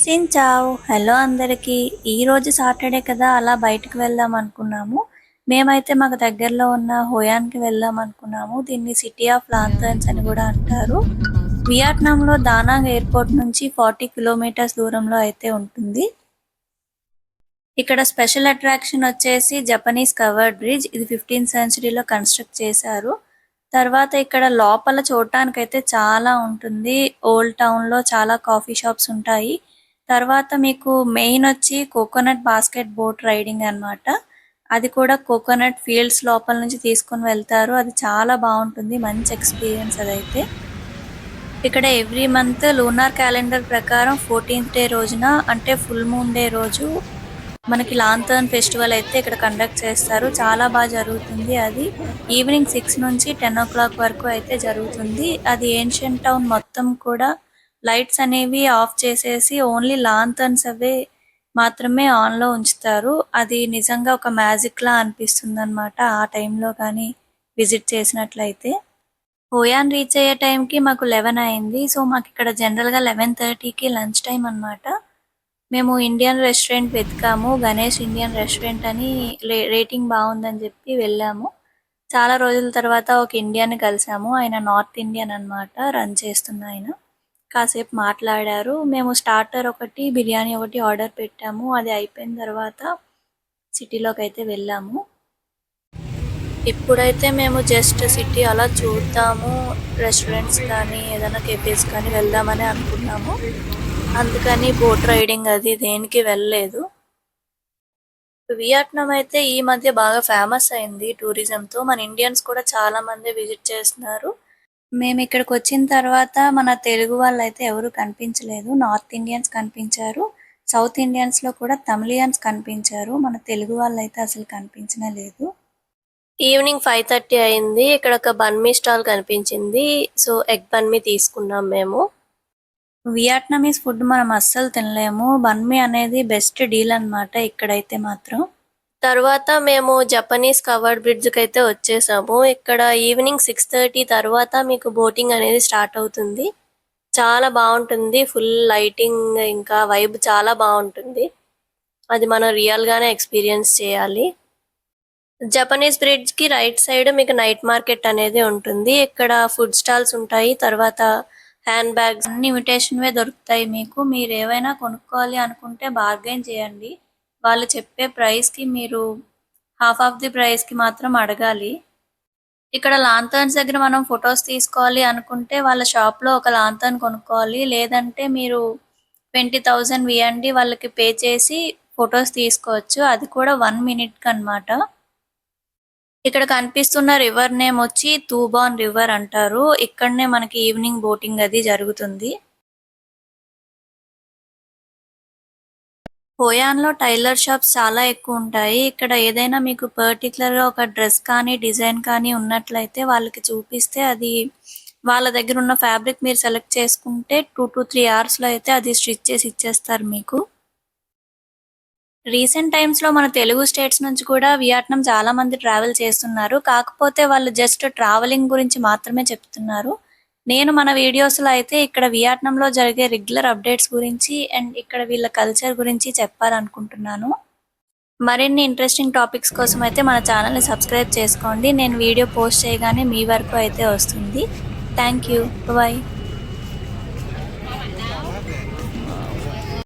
సించావ్ hello అందరికీ ఈరోజు Saturday కదా అలా బయటకు వెళ్దాం అనుకున్నాము. మేమైతే మాకు దగ్గరలో ఉన్న హోయాన్కి వెళ్దాం అనుకున్నాము. దీన్ని సిటీ ఆఫ్ లాంతర్న్స్ అని కూడా అంటారు. వియత్నాంలో దానాంగ్ ఎయిర్పోర్ట్ నుంచి 40 కిలోమీటర్స్ దూరంలో అయితే ఉంటుంది. ఇక్కడ స్పెషల్ అట్రాక్షన్ వచ్చేసి జపనీస్ కవర్డ్ బ్రిడ్జ్. ఇది 15th సెంచరీలో కన్స్ట్రక్ట్ చేశారు. తర్వాత ఇక్కడ లోపల చూడటానికైతే చాలా ఉంటుంది. ఓల్డ్ టౌన్లో చాలా కాఫీ షాప్స్ ఉంటాయి. తర్వాత మీకు మెయిన్ వచ్చి కోకోనట్ బాస్కెట్ బోట్ రైడింగ్ అన్నమాట. అది కూడా కోకోనట్ ఫీల్డ్స్ లోపల నుంచి తీసుకొని వెళ్తారు. అది చాలా బాగుంటుంది. మంచి ఎక్స్పీరియన్స్ అదైతే. ఇక్కడ ఎవ్రీ మంత్ లూనార్ క్యాలెండర్ ప్రకారం 14th డే రోజున అంటే ఫుల్ మూన్ డే రోజు మనకి లాంతర్న్ ఫెస్టివల్ అయితే ఇక్కడ కండక్ట్ చేస్తారు. చాలా బాగా జరుగుతుంది. అది ఈవినింగ్ 6 నుంచి 10 o'clock వరకు అయితే జరుగుతుంది. అది ఏన్షియంట్ టౌన్ మొత్తం కూడా లైట్స్ అనేవి ఆఫ్ చేసేసి ఓన్లీ లాంతర్న్స్ అవే మాత్రమే ఆన్లో ఉంచుతారు. అది నిజంగా ఒక మ్యాజిక్ లా అనిపిస్తుంది అనమాట ఆ టైంలో కానీ విజిట్ చేసినట్లయితే. హోయాన్ రీచ్ అయ్యే టైంకి మాకు 11 అయింది. సో మాకు ఇక్కడ జనరల్గా 11:30కి లంచ్ టైం అనమాట. మేము ఇండియన్ రెస్టారెంట్ వెతికాము. గణేష్ ఇండియన్ రెస్టారెంట్ అని రేటింగ్ బాగుందని చెప్పి వెళ్ళాము. చాలా రోజుల తర్వాత ఒక ఇండియన్ని కలిసాము. ఆయన నార్త్ ఇండియన్ అనమాట, రన్ చేస్తున్న ఆయన. కాసేపు మాట్లాడారు. మేము స్టార్టర్ ఒకటి బిర్యానీ ఒకటి ఆర్డర్ పెట్టాము. అది అయిపోయిన తర్వాత సిటీలోకి అయితే వెళ్ళాము. ఇప్పుడైతే మేము జస్ట్ సిటీ అలా చూద్దాము, రెస్టారెంట్స్ కానీ ఏదైనా కెఫేస్ కానీ వెళ్దామని అనుకున్నాము. అందుకని బోట్ రైడింగ్ అది దేనికి వెళ్ళలేదు. వియత్నాం అయితే ఈ మధ్య బాగా ఫేమస్ అయింది టూరిజంతో. మన ఇండియన్స్ కూడా చాలా మంది విజిట్ చేస్తున్నారు. మేము ఇక్కడికి వచ్చిన తర్వాత మన తెలుగు వాళ్ళు అయితే ఎవరు కనిపించలేదు. నార్త్ ఇండియన్స్ కనిపించారు. సౌత్ ఇండియన్స్లో కూడా తమిళియన్స్ కనిపించారు. మన తెలుగు వాళ్ళు అయితే అసలు కనిపించనే లేదు. ఈవినింగ్ 5:30 అయింది. ఇక్కడ ఒక బన్మీ స్టాల్ కనిపించింది. సో ఎగ్ బన్మీ తీసుకున్నాం మేము. వియత్నామీస్ ఫుడ్ మనం అస్సలు తినలేము. బన్మీ అనేది బెస్ట్ డీల్ అన్నమాట ఇక్కడైతే మాత్రం. తర్వాత మేము జపనీస్ కవర్డ్ బ్రిడ్జ్కి అయితే వచ్చేసాము. ఇక్కడ ఈవినింగ్ 6:30 తర్వాత మీకు బోటింగ్ అనేది స్టార్ట్ అవుతుంది. చాలా బాగుంటుంది. ఫుల్ లైటింగ్ ఇంకా వైబ్ చాలా బాగుంటుంది. అది మనం రియల్గానే ఎక్స్పీరియన్స్ చేయాలి. జపనీస్ బ్రిడ్జ్కి రైట్ సైడ్ మీకు నైట్ మార్కెట్ అనేది ఉంటుంది. ఇక్కడ ఫుడ్ స్టాల్స్ ఉంటాయి. తర్వాత హ్యాండ్ బ్యాగ్స్ అన్ని ఇమిటేషన్వే దొరుకుతాయి మీకు. మీరు ఏవైనా కొనుక్కోవాలి అనుకుంటే బార్గెన్ చేయండి. వాళ్ళు చెప్పే ప్రైస్కి మీరు హాఫ్ ఆఫ్ ది ప్రైస్కి మాత్రం అడగాలి. ఇక్కడ లాంతర్న్స్ దగ్గర మనం ఫొటోస్ తీసుకోవాలి అనుకుంటే వాళ్ళ షాప్లో ఒక లాంతర్న్ కొనుక్కోవాలి. లేదంటే మీరు 20,000 వియండి, వాళ్ళకి పే చేసి ఫొటోస్ తీసుకోవచ్చు. అది కూడా 1 minute అన్నమాట. ఇక్కడ కనిపిస్తున్న రివర్ నేమ్ వచ్చి తూబాన్ రివర్ అంటారు. ఇక్కడనే మనకి ఈవినింగ్ బోటింగ్ అది జరుగుతుంది. హోయాన్లో టైలర్ షాప్స్ చాలా ఎక్కువ ఉంటాయి. ఇక్కడ ఏదైనా మీకు పర్టికులర్గా ఒక డ్రెస్ కానీ డిజైన్ కానీ ఉన్నట్లయితే వాళ్ళకి చూపిస్తే అది వాళ్ళ దగ్గర ఉన్న ఫ్యాబ్రిక్ మీరు సెలెక్ట్ చేసుకుంటే 2 to 3 అవర్స్లో అయితే అది స్టిచ్ చేసి ఇచ్చేస్తారు మీకు. రీసెంట్ టైమ్స్లో మన తెలుగు స్టేట్స్ నుంచి కూడా వియత్నాం చాలా మంది ట్రావెల్ చేస్తున్నారు. కాకపోతే వాళ్ళు జస్ట్ ట్రావెలింగ్ గురించి మాత్రమే చెప్తున్నారు. నేను మన వీడియోస్లో అయితే ఇక్కడ వియత్నాంలో జరిగే రెగ్యులర్ అప్డేట్స్ గురించి అండ్ ఇక్కడ వీళ్ళ కల్చర్ గురించి చెప్పాలనుకుంటున్నాను. మరిన్ని ఇంట్రెస్టింగ్ టాపిక్స్ కోసం అయితే మన ఛానల్ని సబ్స్క్రైబ్ చేసుకోండి. నేను వీడియో పోస్ట్ చేయగానే మీ వరకు అయితే వస్తుంది. Thank you. బాయ్.